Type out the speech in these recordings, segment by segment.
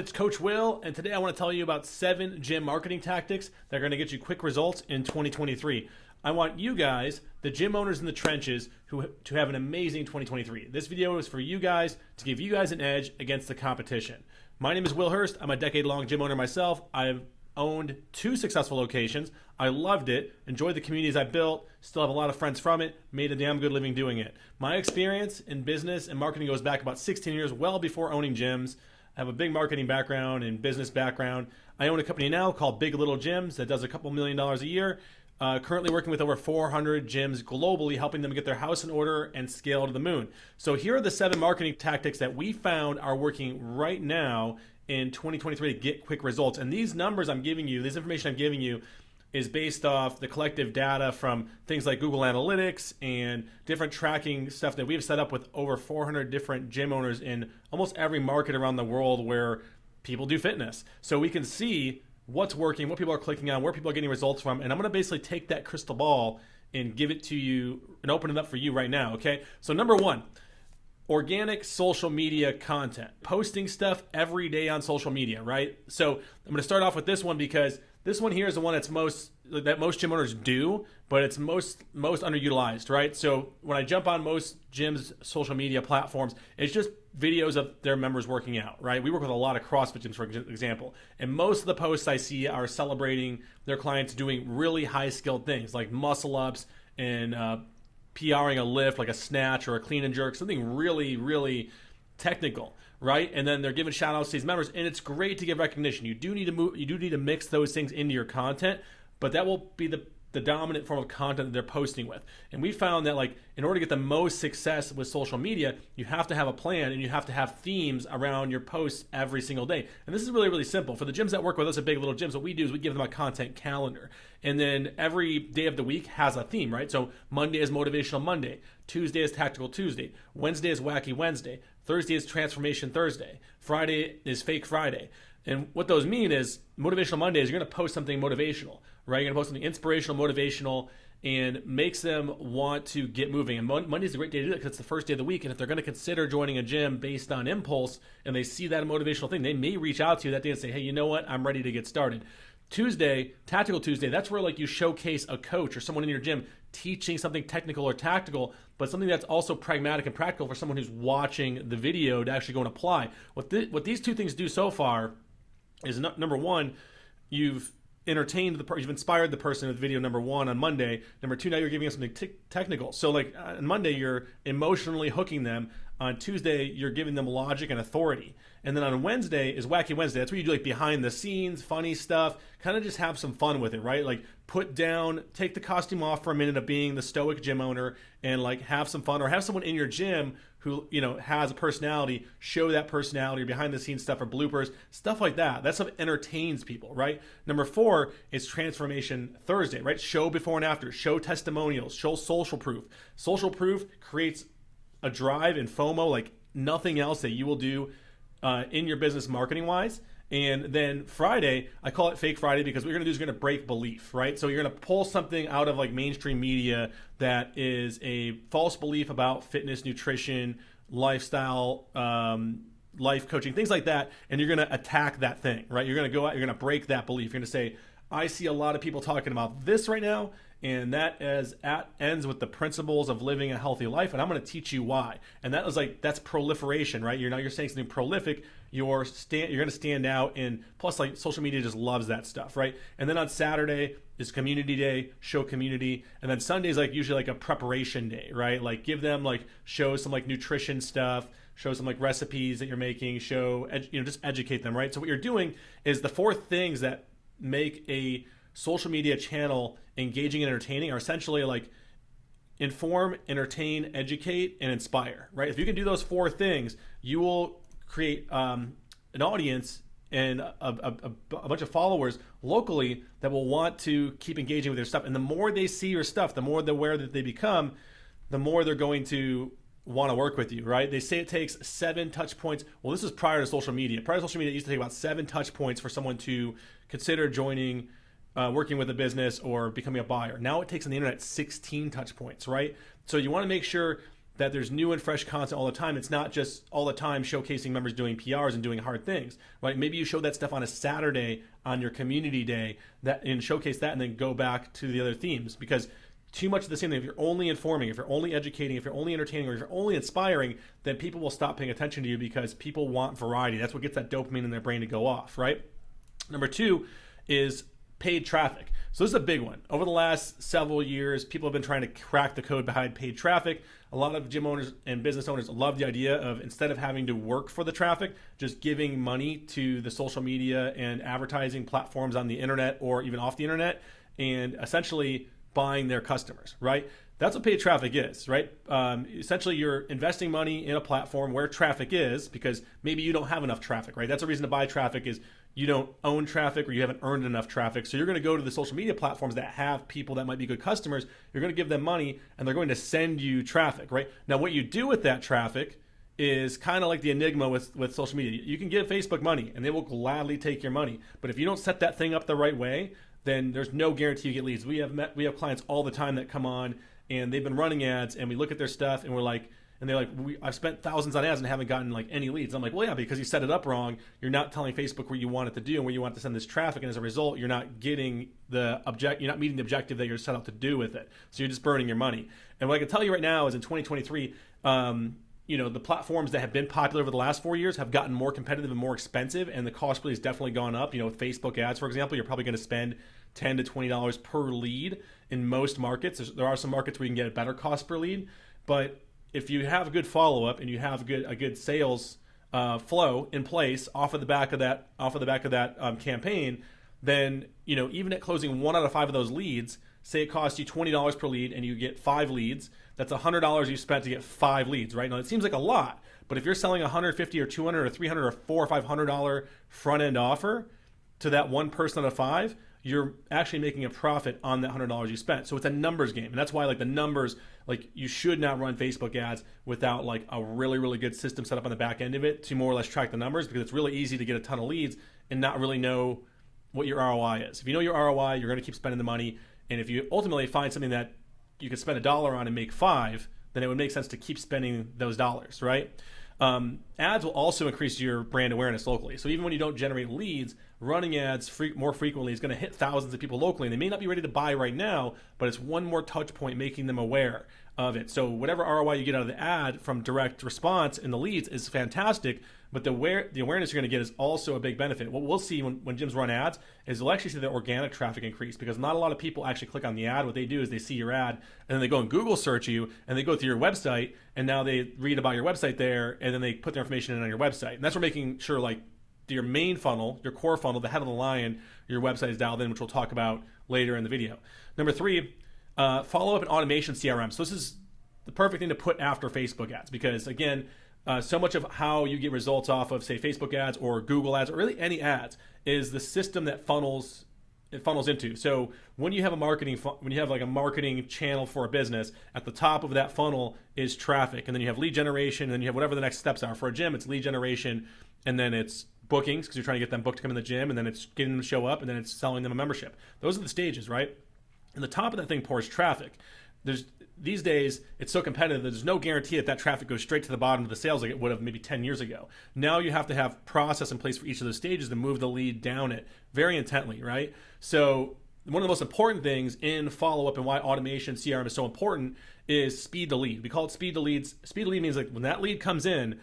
It's Coach Will, and today I want to tell you about 7 gym marketing tactics that are going to get you quick results in 2023. I want you guys, the gym owners in the trenches, to have an amazing 2023. This video is for you guys to give you guys an edge against the competition. My name is Will Hurst. I'm a decade-long gym owner myself. I've owned 2 successful locations. I loved it, enjoyed the communities I built, still have a lot of friends from it, made a damn good living doing it. My experience in business and marketing goes back about 16 years, well before owning gyms. I have a big marketing background and business background. I own a company now called Big Little Gyms that does a couple $1 million a year. Currently working with over 400 gyms globally, helping them get their house in order and scale to the moon. So here are the 7 marketing tactics that we found are working right now in 2023 to get quick results. And these numbers I'm giving you, this information I'm giving you, is based off the collective data from things like Google Analytics and different tracking stuff that we've set up with over 400 different gym owners in almost every market around the world where people do fitness. So we can see what's working, what people are clicking on, where people are getting results from, and I'm gonna basically take that crystal ball and give it to you and open it up for you right now, okay? So number 1, organic social media content. Posting stuff every day on social media, right? So I'm gonna start off with this one because this one here is the one that most gym owners do, but it's most underutilized, right? So when I jump on most gyms' social media platforms, it's just videos of their members working out, right? We work with a lot of CrossFit gyms, for example, and most of the posts I see are celebrating their clients doing really high-skilled things like muscle ups and PRing a lift like a snatch or a clean and jerk, something really, really technical, right? And then they're giving shout outs to these members, and it's great to give recognition. You do need to mix those things into your content, but that will be the dominant form of content that they're posting with. And we found that, like, in order to get the most success with social media, you have to have a plan and you have to have themes around your posts every single day. And this is really, really simple. For the gyms that work with us at Big Little Gyms, what we do is we give them a content calendar. And then every day of the week has a theme, right? So Monday is Motivational Monday, Tuesday is Tactical Tuesday, Wednesday is Wacky Wednesday, Thursday is Transformation Thursday, Friday is Fake Friday. And what those mean is Motivational Monday is you're going to post something motivational, right? You're going to post something inspirational, motivational, and makes them want to get moving. And Monday is a great day to do that because it's the first day of the week. And if they're going to consider joining a gym based on impulse and they see that motivational thing, they may reach out to you that day and say, hey, you know what? I'm ready to get started. Tuesday, Tactical Tuesday, that's where, like, you showcase a coach or someone in your gym teaching something technical or tactical, but something that's also pragmatic and practical for someone who's watching the video to actually go and apply. What these 2 things do so far is, number 1, you've you've inspired the person with video number 1 on Monday. Number 2, now you're giving us something technical. So, like, on Monday, you're emotionally hooking them. On Tuesday, you're giving them logic and authority. And then on Wednesday is Wacky Wednesday. That's where you do, like, behind the scenes, funny stuff, kind of just have some fun with it, right? Like, take the costume off for a minute of being the stoic gym owner and, like, have some fun, or have someone in your gym who, you know, has a personality, show that personality, or behind the scenes stuff, or bloopers, stuff like that. That stuff entertains people, right? Number 4 is Transformation Thursday, right? Show before and after, show testimonials, show social proof. Social proof creates a drive and FOMO like nothing else that you will do in your business marketing wise. And then Friday, I call it Fake Friday because what you're going to do is you're going to break belief, right? So you're going to pull something out of, like, mainstream media that is a false belief about fitness, nutrition, lifestyle, life coaching, things like that, and you're going to attack that thing, right? You're going to go out, you're going to break that belief. You're going to say, I see a lot of people talking about this right now, and that ends with the principles of living a healthy life, and I'm going to teach you why. And that's proliferation, right? You're saying something prolific. You're going to stand out, and plus, like, social media just loves that stuff, right? And then on Saturday is Community Day, show community, and then Sunday is, like, usually like a preparation day, right? Like, give them, like, show some, like, nutrition stuff, show some, like, recipes that you're making, just educate them, right? So what you're doing is the 4 things that make a social media channel engaging and entertaining are essentially, like, inform, entertain, educate, and inspire, right? If you can do those 4 things, you will create an audience and a bunch of followers locally that will want to keep engaging with your stuff. And the more they see your stuff, the more aware that they become, the more they're going to want to work with you, right? They say it takes 7 touch points. Well, this is prior to social media. Prior to social media, it used to take about 7 touch points for someone to consider joining, working with a business or becoming a buyer. Now it takes on the internet 16 touch points, right? So you want to make sure that there's new and fresh content all the time. It's not just all the time showcasing members doing PRs and doing hard things, right? Maybe you show that stuff on a Saturday on your community day and showcase that, and then go back to the other themes, because too much of the same thing. If you're only informing, if you're only educating, if you're only entertaining, or if you're only inspiring, then people will stop paying attention to you, because people want variety. That's what gets that dopamine in their brain to go off, right? Number 2 is paid traffic. So this is a big one. Over the last several years, people have been trying to crack the code behind paid traffic. A lot of gym owners and business owners love the idea of, instead of having to work for the traffic, just giving money to the social media and advertising platforms on the internet or even off the internet, and essentially buying their customers, right? That's what paid traffic is, right? Essentially, you're investing money in a platform where traffic is, because maybe you don't have enough traffic, right? That's a reason to buy traffic, is you don't own traffic or you haven't earned enough traffic. So you're going to go to the social media platforms that have people that might be good customers. You're going to give them money, and they're going to send you traffic, right? Now, what you do with that traffic is kind of like the enigma with social media. You can give Facebook money, and they will gladly take your money. But if you don't set that thing up the right way, then there's no guarantee you get leads. We have clients all the time that come on, and they've been running ads, and we look at their stuff, and we're like, and they're like, I've spent thousands on ads and haven't gotten like any leads. I'm like, well, yeah, because you set it up wrong. You're not telling Facebook where you want it to do and where you want to send this traffic, and as a result, you're not getting you're not meeting the objective that you're set out to do with it. So you're just burning your money. And what I can tell you right now is, in 2023, the platforms that have been popular over the last 4 years have gotten more competitive and more expensive, and the cost really has definitely gone up. With Facebook ads, for example, you're probably going to spend $10 to $20 per lead in most markets. There are some markets where you can get a better cost per lead, but if you have a good follow-up and you have a good sales flow in place off of the back of that campaign, then even at closing 1 out of 5 of those leads, say it costs you $20 per lead and you get 5 leads, that's $100 you spent to get 5 leads, right? Now it seems like a lot, but if you're selling $150 or $200 or $300 or $400 or $500 front-end offer to that one person out of 5, you're actually making a profit on that $100 you spent. So it's a numbers game. And that's why the numbers, you should not run Facebook ads without a really, really good system set up on the back end of it to more or less track the numbers, because it's really easy to get a ton of leads and not really know what your ROI is. If you know your ROI, you're going to keep spending the money. And if you ultimately find something that you could spend $1 on and make 5, then it would make sense to keep spending those dollars, right? Ads will also increase your brand awareness locally. So even when you don't generate leads, running ads more frequently is going to hit thousands of people locally. And they may not be ready to buy right now, but it's one more touch point making them aware of it. So whatever ROI you get out of the ad from direct response in the leads is fantastic, but the awareness you're going to get is also a big benefit. What we'll see when gyms run ads is they'll actually see the organic traffic increase, because not a lot of people actually click on the ad. What they do is they see your ad, and then they go and Google search you, and they go to your website, and now they read about your website there, and then they put their information in on your website. And that's where making sure your main funnel, your core funnel, the head of the lion, your website is dialed in, which we'll talk about later in the video. Number 3, follow up and automation CRM. So this is the perfect thing to put after Facebook ads, because again, so much of how you get results off of, say, Facebook ads or Google ads or really any ads is the system that funnels into. So when you have a marketing channel for a business, at the top of that funnel is traffic, and then you have lead generation, and then you have whatever the next steps are. For a gym, it's lead generation, and then it's bookings, because you're trying to get them booked to come in the gym, and then it's getting them to show up, and then it's selling them a membership. Those are the stages, right? And the top of that thing pours traffic. These days, it's so competitive that there's no guarantee that traffic goes straight to the bottom of the sales like it would have maybe 10 years ago. Now you have to have process in place for each of those stages to move the lead down it very intently, right? So one of the most important things in follow-up, and why automation CRM is so important, is speed to lead. We call it speed to leads. Speed to lead means when that lead comes in,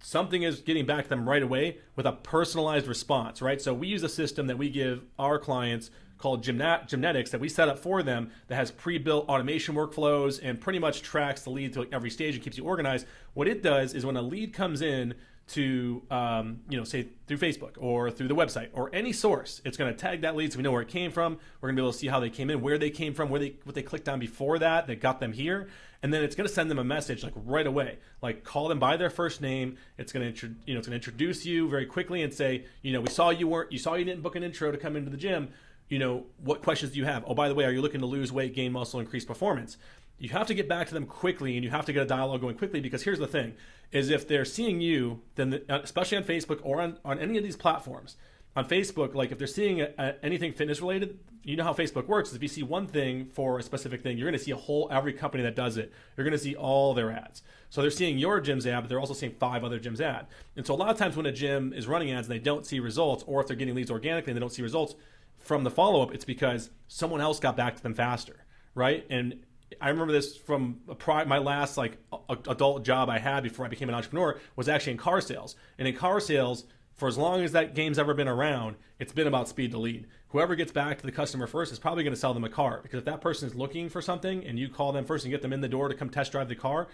something is getting back to them right away with a personalized response, right? So we use a system that we give our clients called Gymnetics that we set up for them that has pre-built automation workflows and pretty much tracks the lead to every stage and keeps you organized. What it does is when a lead comes in to, say through Facebook or through the website or any source, it's going to tag that lead so we know where it came from. We're going to be able to see how they came in, where they came from, what they clicked on before that got them here. And then it's going to send them a message right away, call them by their first name. It's going to, it's going to introduce you very quickly and say, we saw you didn't book an intro to come into the gym. What questions do you have? Oh, by the way, are you looking to lose weight, gain muscle, increase performance? You have to get back to them quickly, and you have to get a dialogue going quickly, because here's the thing, is if they're seeing you, then especially on Facebook or on any of these platforms, on Facebook, like if they're seeing anything fitness related, you know how Facebook works. Is if you see one thing for a specific thing, you're going to see every company that does it. You're going to see all their ads. So they're seeing your gym's ad, but they're also seeing 5 other gyms' ad. And so a lot of times when a gym is running ads and they don't see results, or if they're getting leads organically and they don't see results from the follow-up, it's because someone else got back to them faster, right? And I remember this from my last adult job I had before I became an entrepreneur was actually in car sales. And in car sales, for as long as that game's ever been around, it's been about speed to lead. Whoever gets back to the customer first is probably going to sell them a car, because if that person is looking for something and you call them first and get them in the door to come test drive the car,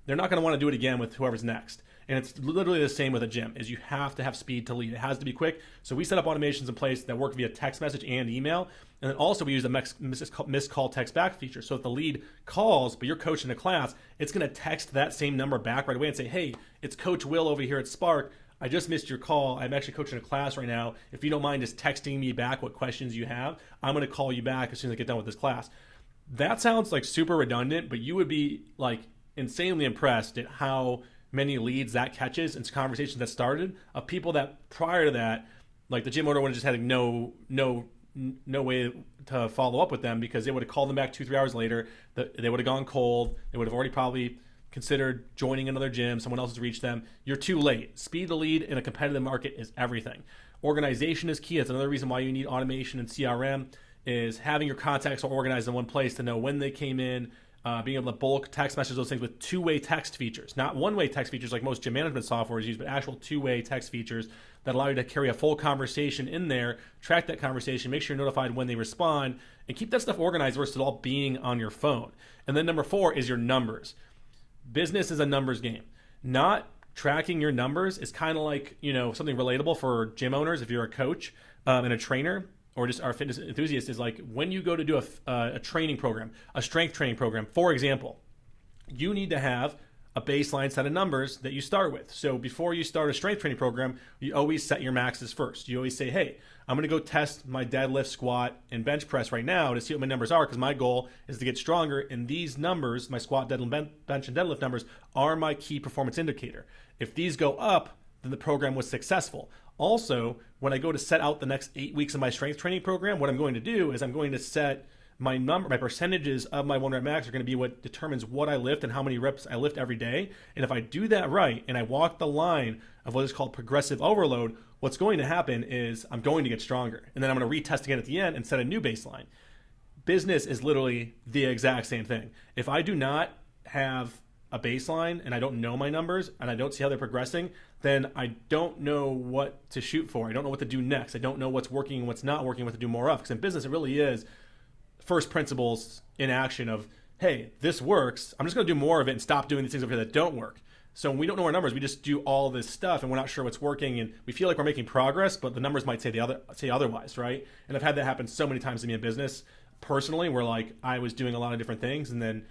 they're not going to want to do it again with whoever's next. And it's literally the same with a gym, is you have to have speed to lead. It has to be quick. So we set up automations in place that work via text message and email. And then also we use a missed call text back feature. So if the lead calls, but you're coaching a class, it's going to text that same number back right away and say, hey, it's Coach Will over here at Spark. I just missed your call. I'm actually coaching a class right now. If you don't mind just texting me back what questions you have, I'm going to call you back as soon as I get done with this class. That sounds like super redundant, but you would be like insanely impressed at how many leads that catches and conversations that started of people that prior to that, like the gym owner would have just had no way to follow up with them, because they would have called them back 2-3 hours later. They would have gone cold. They would have already probably considered joining another gym. Someone else has reached them. You're too late. Speed to lead in a competitive market is everything. Organization is key. That's another reason why you need automation and CRM, is having your contacts all organized in one place to know when they came in, being able to bulk text message those things with 2-way text features, not 1-way text features like most gym management software is used, but actual 2-way text features that allow you to carry a full conversation in there, track that conversation, make sure you're notified when they respond, and keep that stuff organized versus it all being on your phone. And then number 4 is your numbers. Business is a numbers game. Not tracking your numbers is kind of like, something relatable for gym owners if you're a coach and a trainer, or just our fitness enthusiast, is like when you go to do a training program, a strength training program, for example, you need to have a baseline set of numbers that you start with. So before you start a strength training program, you always set your maxes first. You always say, hey, I'm going to go test my deadlift, squat, and bench press right now to see what my numbers are, because my goal is to get stronger. And these numbers, my squat, deadlift, bench, and deadlift numbers, are my key performance indicator. If these go up, then the program was successful. Also, when I go to set out the next 8 weeks of my strength training program, what I'm going to do is I'm going to set my percentages of my 1 rep max are going to be what determines what I lift and how many reps I lift every day. And if I do that right, and I walk the line of what is called progressive overload, what's going to happen is I'm going to get stronger. And then I'm going to retest again at the end and set a new baseline. Business is literally the exact same thing. If I do not have a baseline and I don't know my numbers and I don't see how they're progressing, then I don't know what to shoot for. I don't know what to do next. I don't know what's working and what's not working, what to do more of. Because in business, it really is first principles in action of, hey, this works. I'm just going to do more of it and stop doing these things over here that don't work. So when we don't know our numbers, we just do all this stuff and we're not sure what's working, and we feel like we're making progress, but the numbers might say otherwise, right? And I've had that happen so many times to me in business personally, where like I was doing a lot of different things and then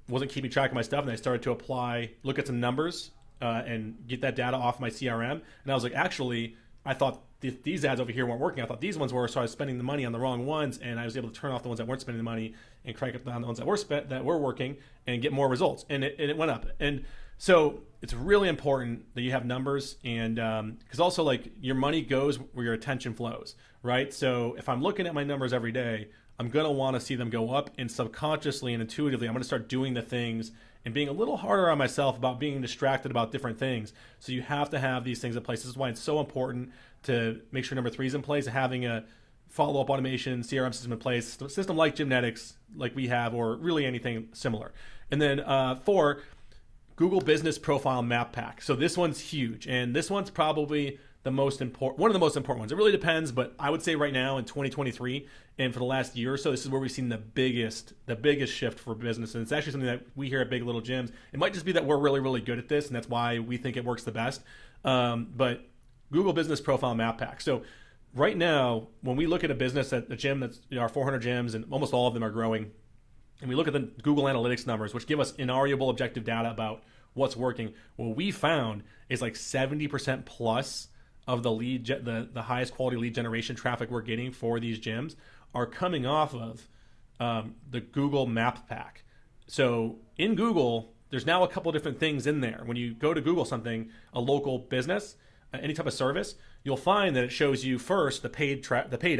wasn't keeping track of my stuff, and I started to look at some numbers and get that data off my CRM. And I was like, actually, I thought these ads over here weren't working. I thought these ones were, so I was spending the money on the wrong ones, and I was able to turn off the ones that weren't spending the money and crank up on the ones that were working and get more results. And it went up. And so it's really important that you have numbers, and because also like your money goes where your attention flows, right? So if I'm looking at my numbers every day, I'm going to want to see them go up, and subconsciously and intuitively, I'm going to start doing the things and being a little harder on myself about being distracted about different things. So you have to have these things in place. This is why it's so important to make sure number 3 is in place, having a follow-up automation CRM system in place, a system like Gymnetics, like we have, or really anything similar. And then 4, Google Business Profile Map Pack. So this one's huge, and this one's probably one of the most important ones. It really depends, but I would say right now in 2023 and for the last year or so, this is where we've seen the biggest shift for business. And it's actually something that we hear at Big Little Gyms. It might just be that we're really, really good at this, and that's why we think it works the best. But Google Business Profile Map Pack. So right now, when we look at a business at a gym that's our 400 gyms, and almost all of them are growing, and we look at the Google Analytics numbers, which give us inarguable objective data about what's working, what we found is like 70% plus of the the highest quality lead generation traffic we're getting for these gyms are coming off of the Google Map Pack. So in Google, there's now a couple different things in there. When you go to Google something, a local business, any type of service, you'll find that it shows you first the paid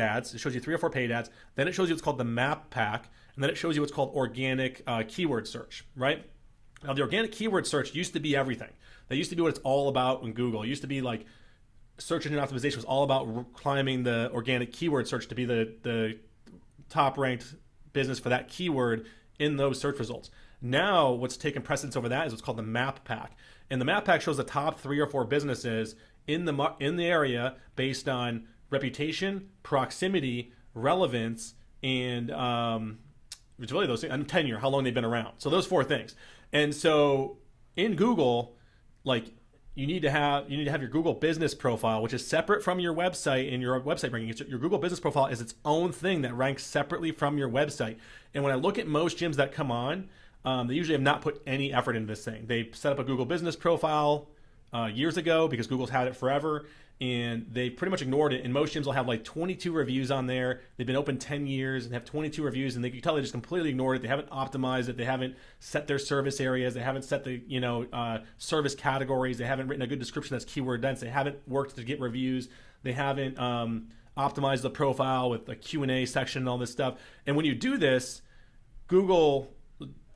ads. It shows you 3 or 4 paid ads. Then it shows you what's called the map pack, and then it shows you what's called organic keyword search, right? Now, the organic keyword search used to be everything. That used to be what it's all about in Google. It used to be like search engine optimization was all about climbing the organic keyword search to be the top ranked business for that keyword in those search results. Now, what's taken precedence over that is what's called the map pack. And the map pack shows the top 3 or 4 businesses in the area based on reputation, proximity, relevance, and it's really those things, and tenure, how long they've been around. So those 4 things. And so in Google, like you need to have your Google business profile, which is separate from your website and your website ranking. Your Google business profile is its own thing that ranks separately from your website. And when I look at most gyms that come on, they usually have not put any effort into this thing. They set up a Google business profile years ago because Google's had it forever, and they pretty much ignored it. And most gyms will have like 22 reviews on there. They've been open 10 years and have 22 reviews, and they can tell they just completely ignored it. They haven't optimized it. They haven't set their service areas. They haven't set the service categories. They haven't written a good description that's keyword dense. They haven't worked to get reviews. They haven't optimized the profile with the Q&A section and all this stuff. And when you do this, Google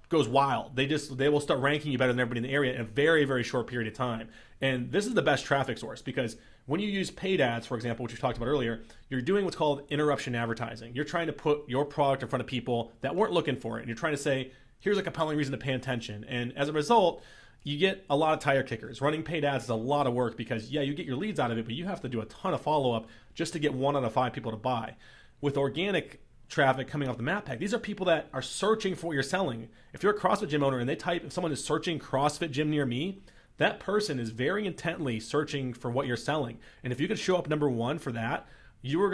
goes wild. They will start ranking you better than everybody in the area in a very, very short period of time. And this is the best traffic source because when you use paid ads, for example, which we talked about earlier, you're doing what's called interruption advertising. You're trying to put your product in front of people that weren't looking for it. And you're trying to say, here's a compelling reason to pay attention. And as a result, you get a lot of tire kickers. Running paid ads is a lot of work because, yeah, you get your leads out of it, but you have to do a ton of follow-up just to get 1 out of 5 people to buy. With organic traffic coming off the map pack, these are people that are searching for what you're selling. If you're a CrossFit gym owner and if someone is searching CrossFit gym near me, that person is very intently searching for what you're selling. And if you could show up number 1 for that, you're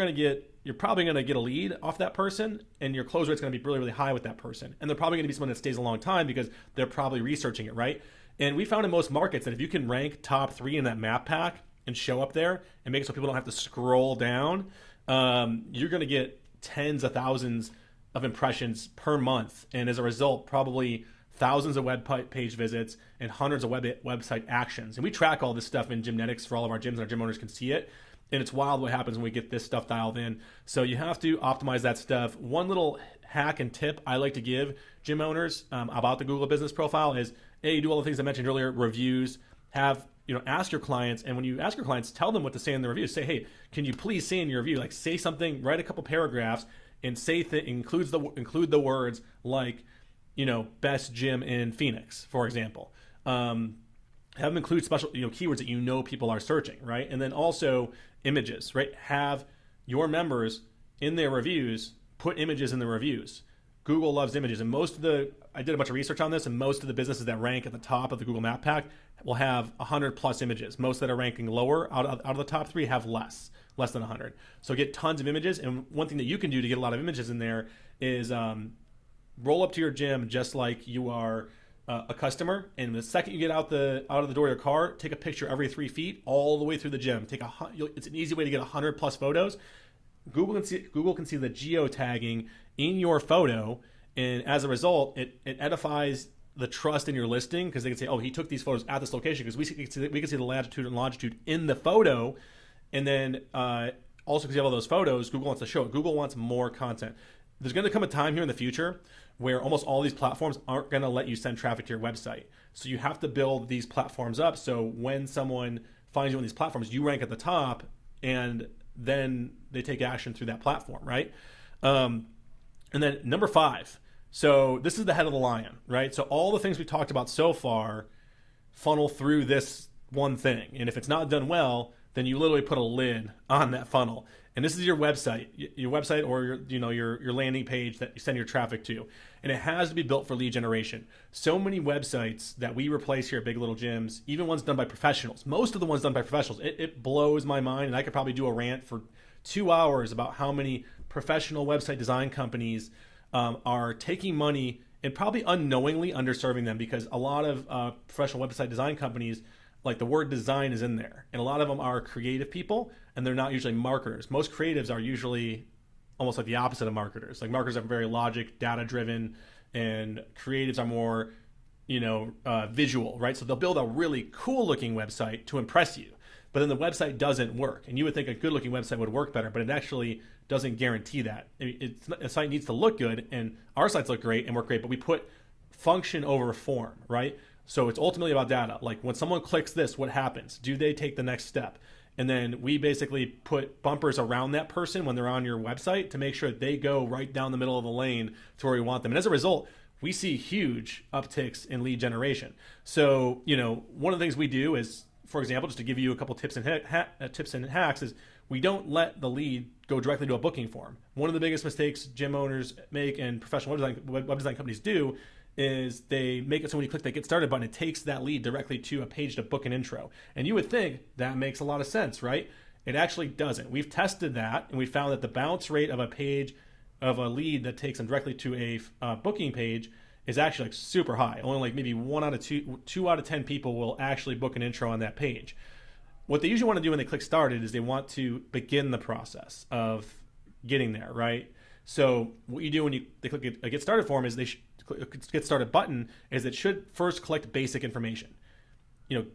probably going to get a lead off that person, and your close rate's going to be really, really high with that person. And they're probably going to be someone that stays a long time because they're probably researching it, right? And we found in most markets that if you can rank top 3 in that map pack and show up there and make it so people don't have to scroll down, you're going to get tens of thousands of impressions per month. And as a result, probably thousands of web page visits and hundreds of website actions. And we track all this stuff in Gymnetics for all of our gyms, and our gym owners can see it. And it's wild what happens when we get this stuff dialed in. So you have to optimize that stuff. One little hack and tip I like to give gym owners about the Google business profile is, A, do all the things I mentioned earlier, reviews, ask your clients. And when you ask your clients, tell them what to say in the reviews. Say, hey, can you please say in your review, like say something, write a couple paragraphs and include the words like, best gym in Phoenix, for example. Have them include special, keywords that people are searching, right? And then also images, right? Have your members in their reviews put images in the reviews. Google loves images, and I did a bunch of research on this, and most of the businesses that rank at the top of the Google Map Pack will have 100 plus images. Most that are ranking lower out of the top 3 have less than 100. So get tons of images, and one thing that you can do to get a lot of images in there is roll up to your gym just like you are a customer, and the second you get out of the door of your car, take a picture every 3 feet all the way through the gym. It's an easy way to get 100 plus photos. Google can see the geotagging in your photo, and as a result, it edifies the trust in your listing because they can say, oh, he took these photos at this location because we can see the latitude and longitude in the photo, and then also because you have all those photos, Google wants to show it. Google wants more content. There's going to come a time here in the future where almost all these platforms aren't going to let you send traffic to your website. So you have to build these platforms up so when someone finds you on these platforms, you rank at the top, and then they take action through that platform, right? And then number 5. So this is the head of the lion, right? So all the things we talked about so far funnel through this one thing. And if it's not done well, then you literally put a lid on that funnel. And this is your website or your landing page that you send your traffic to. And it has to be built for lead generation. So many websites that we replace here at Big Little Gyms, even ones done by professionals, most of the ones done by professionals, it blows my mind. And I could probably do a rant for 2 hours about how many professional website design companies are taking money and probably unknowingly underserving them, because a lot of professional website design companies, like the word design is in there, and a lot of them are creative people, and they're not usually marketers. Most creatives are usually almost like the opposite of marketers. Like marketers are very logic, data driven, and creatives are more, visual, right? So they'll build a really cool looking website to impress you. but then the website doesn't work. And you would think a good looking website would work better, but it actually doesn't guarantee that. A site needs to look good, and our sites look great and work great, but we put function over form, right? So it's ultimately about data. Like when someone clicks this, what happens? Do they take the next step? And then we basically put bumpers around that person when they're on your website to make sure that they go right down the middle of the lane to where we want them. And as a result, we see huge upticks in lead generation. So, one of the things we do is, for example, just to give you a couple tips and hacks, is we don't let the lead go directly to a booking form. One of the biggest mistakes gym owners make and professional web design companies do is they make it so when you click that Get Started button, it takes that lead directly to a page to book an intro. And you would think that makes a lot of sense, right? It actually doesn't. We've tested that, and we found that the bounce rate of a page, of a lead that takes them directly to a booking page is actually like super high. Only like maybe 2 out of 10 people will actually book an intro on that page. What they usually want to do when they click Started is they want to begin the process of getting there, right? So what you do when they click a Get Started form is Get Started button is it should first collect basic information.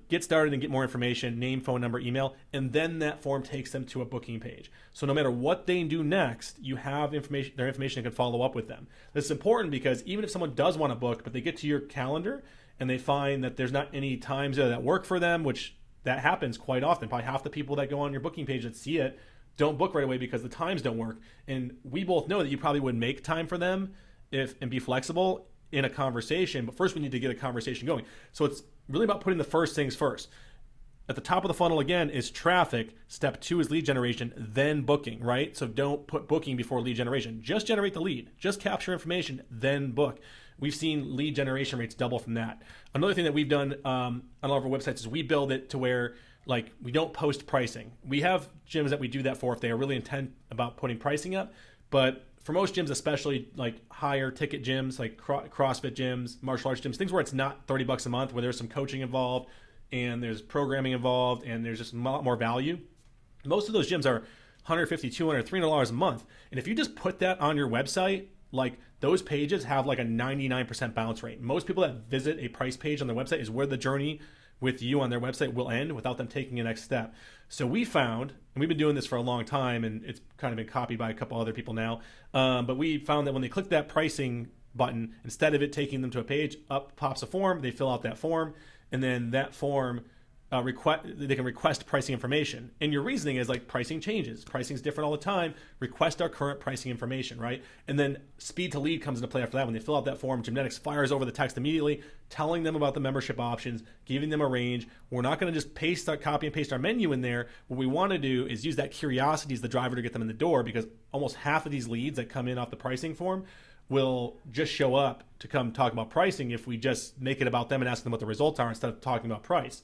Get started and get more information, name, phone number, email, and then that form takes them to a booking page. So no matter what they do next, you have their information that can follow up with them. This is important because even if someone does want to book, but they get to your calendar and they find that there's not any times that work for them, which that happens quite often. Probably half the people that go on your booking page that see it don't book right away because the times don't work. And we both know that you probably would make time for them and be flexible in a conversation, but first we need to get a conversation going. So it's really about putting the first things first. At the top of the funnel again is traffic. Step 2 is lead generation, then booking, right? So don't put booking before lead generation. Just generate the lead. Just capture information, then book. We've seen lead generation rates double from that. Another thing that we've done on all of our websites is we build it to where we don't post pricing. We have gyms that we do that for if they are really intent about putting pricing up, but for most gyms, especially like higher ticket gyms, like CrossFit gyms, martial arts gyms, things where it's not $30 a month, where there's some coaching involved and there's programming involved and there's just a lot more value. Most of those gyms are $150, $200, $300 a month. And if you just put that on your website, like those pages have like a 99% bounce rate. Most people that visit a price page on their website is where the journey with you on their website will end without them taking a next step. So we found, and we've been doing this for a long time, and it's kind of been copied by a couple other people now, but we found that when they click that pricing button, instead of it taking them to a page, up pops a form, they fill out that form, and then that form they can request pricing information. And your reasoning is like pricing changes. Pricing is different all the time. Request our current pricing information, right? And then speed to lead comes into play after that. When they fill out that form, Gymnetics fires over the text immediately, telling them about the membership options, giving them a range. We're not going to just copy and paste our menu in there. What we want to do is use that curiosity as the driver to get them in the door, because almost half of these leads that come in off the pricing form will just show up to come talk about pricing if we just make it about them and ask them what the results are instead of talking about price.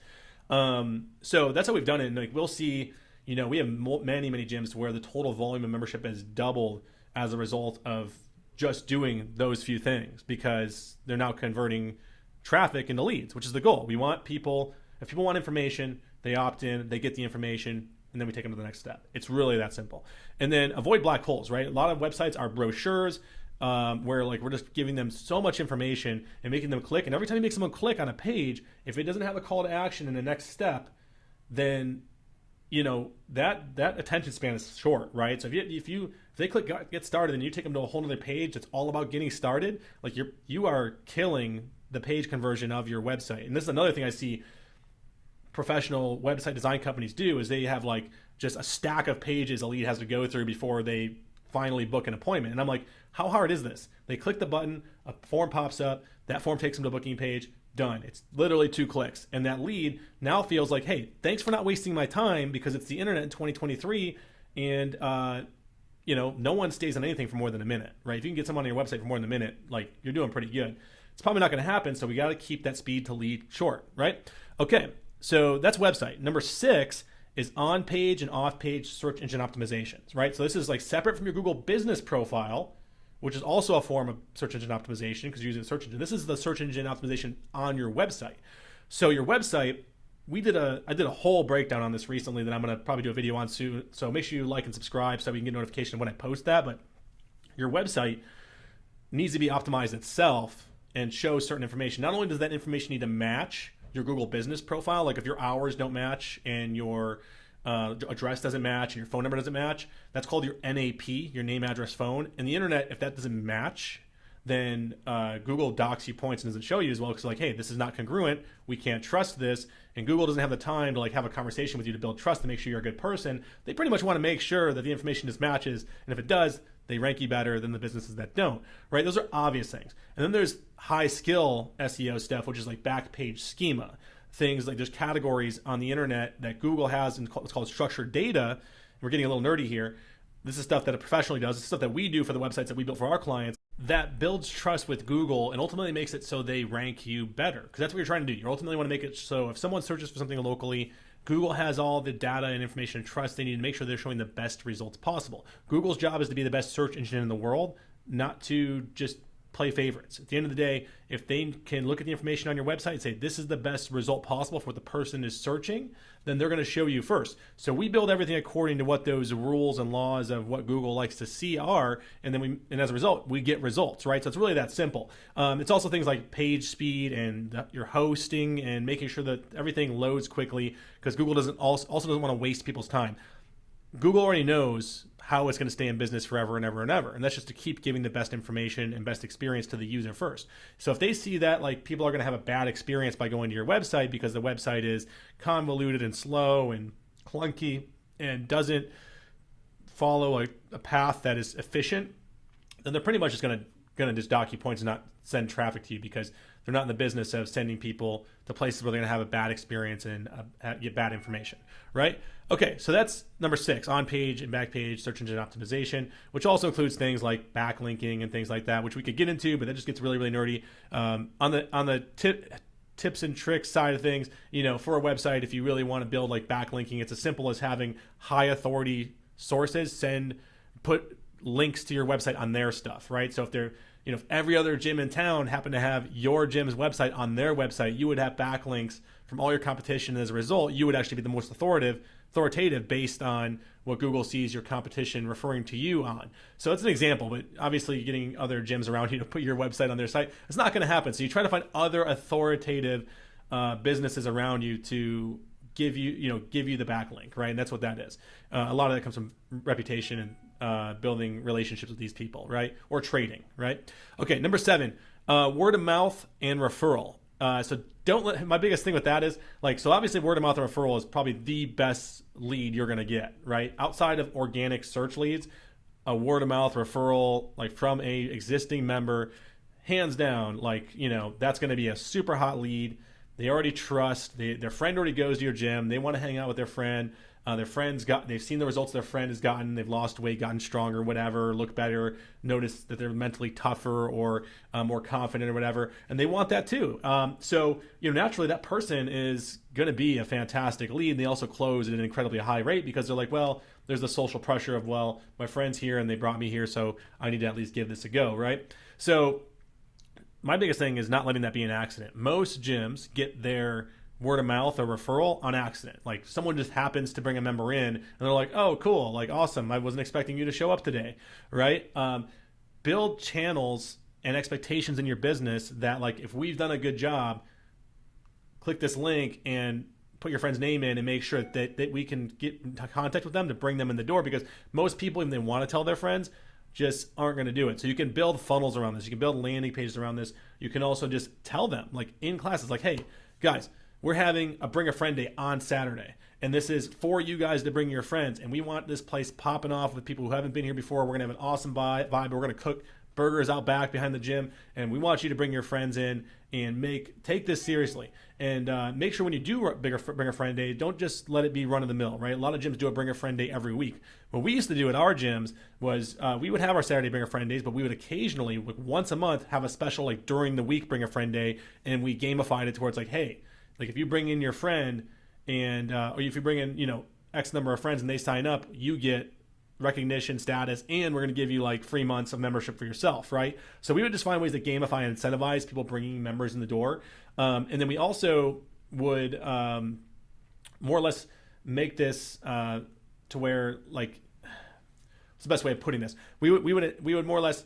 So that's how we've done it. And we'll see, we have many gyms where the total volume of membership has doubled as a result of just doing those few things, because they're now converting traffic into leads, which is the goal. We want people, if people want information, they opt in, they get the information, and then we take them to the next step. It's really that simple. And then avoid black holes, right? A lot of websites are brochures, where we're just giving them so much information and making them click. And every time you make someone click on a page, if it doesn't have a call to action in the next step, then that attention span is short, right? So if they click get started and you take them to a whole other page that's all about getting started, you are killing the page conversion of your website. And this is another thing I see professional website design companies do, is they have just a stack of pages a lead has to go through before they finally book an appointment. And I'm like, how hard is this? They click the button, a form pops up, that form takes them to a booking page, done. It's literally 2 clicks. And that lead now feels like, hey, thanks for not wasting my time, because it's the internet in 2023, and no one stays on anything for more than a minute, right? If you can get someone on your website for more than a minute, you're doing pretty good. It's probably not going to happen, so we got to keep that speed to lead short, right? Okay, so that's website. Number 6 is on-page and off-page search engine optimizations, right? So this is separate from your Google business profile, which is also a form of search engine optimization because you're using a search engine. This is the search engine optimization on your website. So your website, I did a whole breakdown on this recently that I'm going to probably do a video on soon. So make sure you like and subscribe so we can get notification when I post that. But your website needs to be optimized itself and show certain information. Not only does that information need to match your Google business profile. Like if your hours don't match and your address doesn't match and your phone number doesn't match, that's called your NAP, your name, address, phone. And the internet, if that doesn't match, then Google docks you points and doesn't show you as well, because like, hey, this is not congruent. We can't trust this. And Google doesn't have the time to like have a conversation with you to build trust to make sure you're a good person. They pretty much want to make sure that the information just matches. And if it does, they rank you better than the businesses that don't, right? Those are obvious things. And then there's high skill SEO stuff, which is like back page schema. Things like there's categories on the internet that Google has in what's called structured data. We're getting a little nerdy here. This is stuff that it professionally does. It's stuff that we do for the websites that we built for our clients that builds trust with Google and ultimately makes it so they rank you better. Because that's what you're trying to do. You ultimately want to make it so if someone searches for something locally, Google has all the data and information and trust they need to make sure they're showing the best results possible. Google's job is to be the best search engine in the world, not to just play favorites. At the end of the day, if they can look at the information on your website and say this is the best result possible for what the person is searching, then they're going to show you first. So we build everything according to what those rules and laws of what Google likes to see are, and as a result, we get results, right? So it's really that simple. It's also things like page speed and your hosting and making sure that everything loads quickly, because Google also doesn't want to waste people's time. Google already knows how it's going to stay in business forever and ever and ever. And that's just to keep giving the best information and best experience to the user first. So if they see that like people are going to have a bad experience by going to your website because the website is convoluted and slow and clunky and doesn't follow a path that is efficient, then they're pretty much just going to just dock you points and not send traffic to you, because they're not in the business of sending people to places where they're going to have a bad experience and get bad information, right? Okay, so that's number 6, on-page and back-page search engine optimization, which also includes things like backlinking and things like that, which we could get into, but that just gets really, really nerdy. On the tips and tricks side of things, for a website, if you really want to build like backlinking, it's as simple as having high authority sources put links to your website on their stuff, right? So if every other gym in town happened to have your gym's website on their website, you would have backlinks from all your competition. And as a result, you would actually be the most authoritative based on what Google sees your competition referring to you on. So it's an example, but obviously getting other gyms around you to put your website on their site, it's not going to happen. So you try to find other authoritative businesses around you to give you the backlink, right? And that's what that is. A lot of that comes from reputation and building relationships with these people, right? Or trading, right? Okay, number 7, word of mouth and referral. So my biggest thing with that is so obviously word of mouth and referral is probably the best lead you're going to get, right? Outside of organic search leads, a word of mouth referral, from a existing member, hands down, that's going to be a super hot lead. They already trust, their friend already goes to your gym. They want to hang out with their friend. They've seen the results their friend has gotten. They've lost weight, gotten stronger, whatever, look better, notice that they're mentally tougher or more confident or whatever. And they want that too. So naturally that person is going to be a fantastic lead. They also close at an incredibly high rate because they're like, well, there's the social pressure of, well, my friend's here and they brought me here, so I need to at least give this a go, right? So my biggest thing is not letting that be an accident. Most gyms get their word of mouth or referral on accident. Someone just happens to bring a member in and they're like, oh, cool, awesome. I wasn't expecting you to show up today, right? Build channels and expectations in your business that if we've done a good job, click this link and put your friend's name in and make sure that we can get in contact with them to bring them in the door, because most people, even they want to tell their friends, just aren't going to do it. So you can build funnels around this. You can build landing pages around this. You can also just tell them in classes, hey, guys, we're having a Bring a Friend Day on Saturday, and this is for you guys to bring your friends, and we want this place popping off with people who haven't been here before. We're going to have an awesome vibe. We're going to cook burgers out back behind the gym, and we want you to bring your friends in and take this seriously. And make sure when you do Bring a Friend Day, don't just let it be run-of-the-mill, right? A lot of gyms do a Bring a Friend Day every week. What we used to do at our gyms was we would have our Saturday Bring a Friend Days, but we would occasionally, once a month, have a special during the week Bring a Friend Day, and we gamified it towards hey, if you bring in your friend and or if you bring in X number of friends and they sign up, you get recognition status, and we're going to give you 3 months of membership for yourself, right? So we would just find ways to gamify and incentivize people bringing members in the door, and then we also would more or less make this to where what's the best way of putting this? We would more or less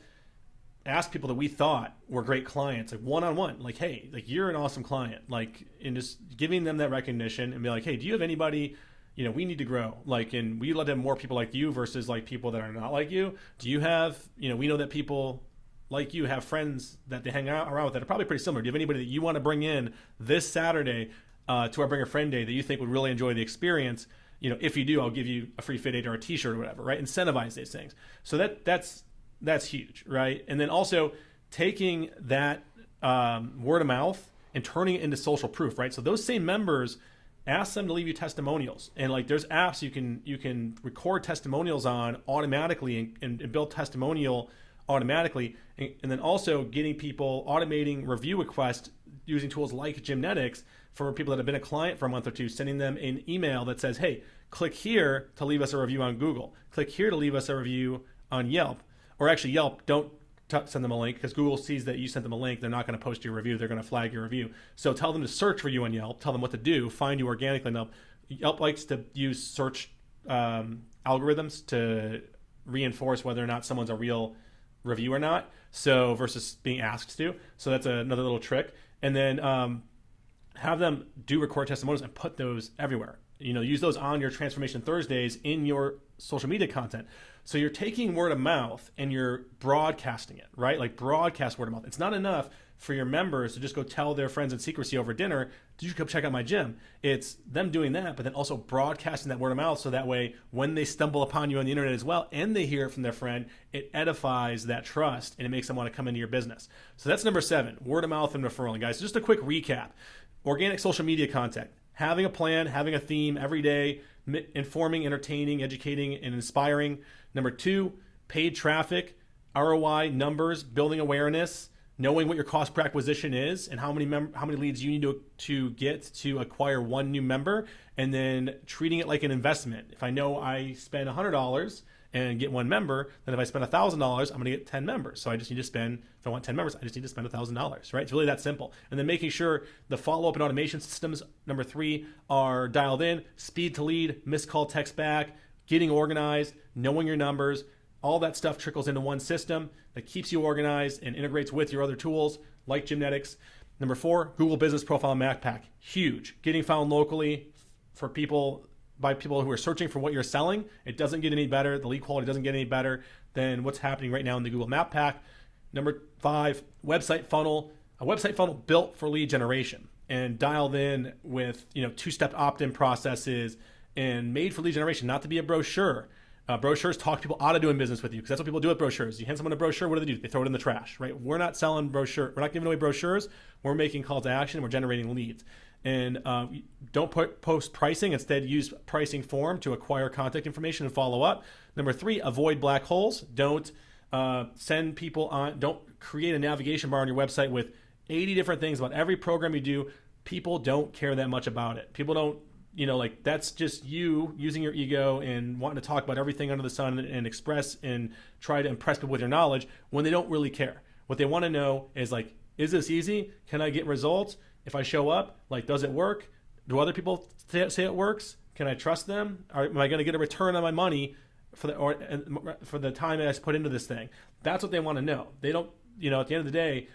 ask people that we thought were great clients, like one-on-one, like, hey, like you're an awesome client, like, and just giving them that recognition and be like, hey, do you have anybody, we need to grow, like, and we let have more people like you versus like people that are not like you. Do you have, we know that people like you have friends that they hang out around with that are probably pretty similar. Do you have anybody that you want to bring in this Saturday to our Bring a Friend Day that you think would really enjoy the experience? If you do, I'll give you a free fit aid or a t-shirt or whatever, right? Incentivize these things. So that's huge, right? And then also taking that word of mouth and turning it into social proof, right? So those same members, ask them to leave you testimonials, and like there's apps you can record testimonials on automatically and build testimonial automatically, and then also getting people automating review requests using tools like Gymnetics for people that have been a client for a month or two, sending them an email that says, hey, click here to leave us a review on Google, click here to leave us a review on Yelp. Or actually Yelp, don't send them a link, because Google sees that you sent them a link. They're not going to post your review. They're going to flag your review. So tell them to search for you on Yelp. Tell them what to do. Find you organically. Now, Yelp likes to use search algorithms to reinforce whether or not someone's a real review or not. So versus being asked to. So that's another little trick. And then have them do record testimonials and put those everywhere. Use those on your Transformation Thursdays in your social media content. So you're taking word of mouth and you're broadcasting it, right? Like broadcast word of mouth. It's not enough for your members to just go tell their friends in secrecy over dinner, did you come check out my gym? It's them doing that, but then also broadcasting that word of mouth, so that way when they stumble upon you on the internet as well and they hear it from their friend, it edifies that trust and it makes them want to come into your business. So that's number 7, word of mouth and referral. And guys, just a quick recap. Organic social media content. Having a plan, having a theme every day, informing, entertaining, educating, and inspiring. Number 2, paid traffic, ROI, numbers, building awareness, knowing what your cost per acquisition is and how many leads you need to get to acquire one new member, and then treating it like an investment. If I know I spend $100 and get one member, then if I spend $1,000, I'm going to get 10 members. So I just need to spend, if I want 10 members, I just need to spend $1,000, right? It's really that simple. And then making sure the follow-up and automation systems, number 3, are dialed in, speed to lead, missed call, text back, getting organized, knowing your numbers. All that stuff trickles into one system that keeps you organized and integrates with your other tools like Gymnetics. Number 4, Google Business Profile Backpack. Huge. Getting found locally for people, by people who are searching for what you're selling. It doesn't get any better. The lead quality doesn't get any better than what's happening right now in the Google Map Pack. Number 5, website funnel. A website funnel built for lead generation and dialed in with 2-step opt-in processes and made for lead generation, not to be a brochure. Brochures talk people out of doing business with you, because that's what people do with brochures. You hand someone a brochure, what do? They throw it in the trash, right? We're not selling brochure. We're not giving away brochures. We're making call to action. We're generating leads. And don't post pricing. Instead, use pricing form to acquire contact information and follow up. Number 3, avoid black holes. Don't send people on. Don't create a navigation bar on your website with 80 different things about every program you do. People don't care that much about it. People don't. That's just you using your ego and wanting to talk about everything under the sun and express and try to impress people with your knowledge when they don't really care. What they want to know is like, is this easy? Can I get results? If I show up, does it work? Do other people say it works? Can I trust them? Am I going to get a return on my money for the time that I put into this thing? That's what they want to know. They don't, at the end of the day,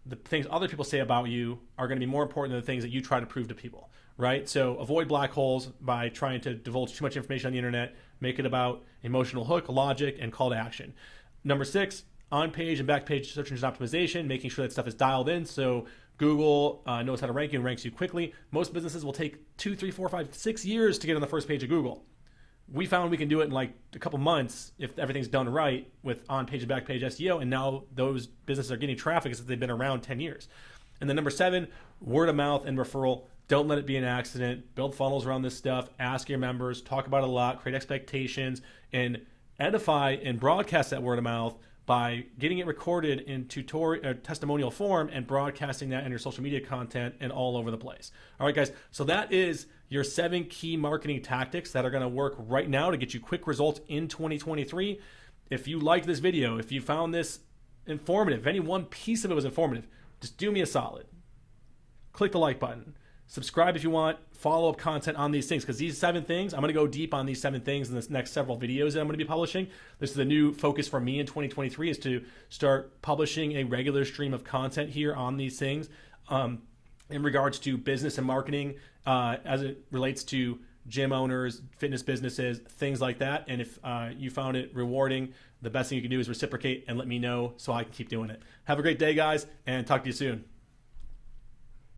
the things other people say about you are going to be more important than the things that you try to prove to people. Right? So avoid black holes by trying to divulge too much information on the internet. Make it about emotional hook, logic, and call to action. Number 6, on-page and back-page search engine optimization, making sure that stuff is dialed in so Google knows how to rank you and ranks you quickly. Most businesses will take 2, 3, 4, 5, 6 years to get on the first page of Google. We found we can do it in a couple months if everything's done right with on-page and back-page SEO, and now those businesses are getting traffic as if they've been around 10 years. And then number 7, word of mouth and referral. Don't let it be an accident. Build funnels around this stuff. Ask your members. Talk about it a lot. Create expectations. And edify and broadcast that word of mouth by getting it recorded in testimonial form and broadcasting that in your social media content and all over the place. All right, guys. So that is your 7 key marketing tactics that are going to work right now to get you quick results in 2023. If you liked this video, if you found this informative, if any one piece of it was informative, just do me a solid. Click the like button. subscribe if you want follow-up content on these things, because these 7 things, I'm going to go deep on these 7 things in this next several videos that I'm going to be publishing. This is the new focus for me in 2023, is to start publishing a regular stream of content here on these things in regards to business and marketing as it relates to gym owners, fitness businesses, things like that. And if you found it rewarding, the best thing you can do is reciprocate and let me know so I can keep doing it. Have a great day, guys, and talk to you soon.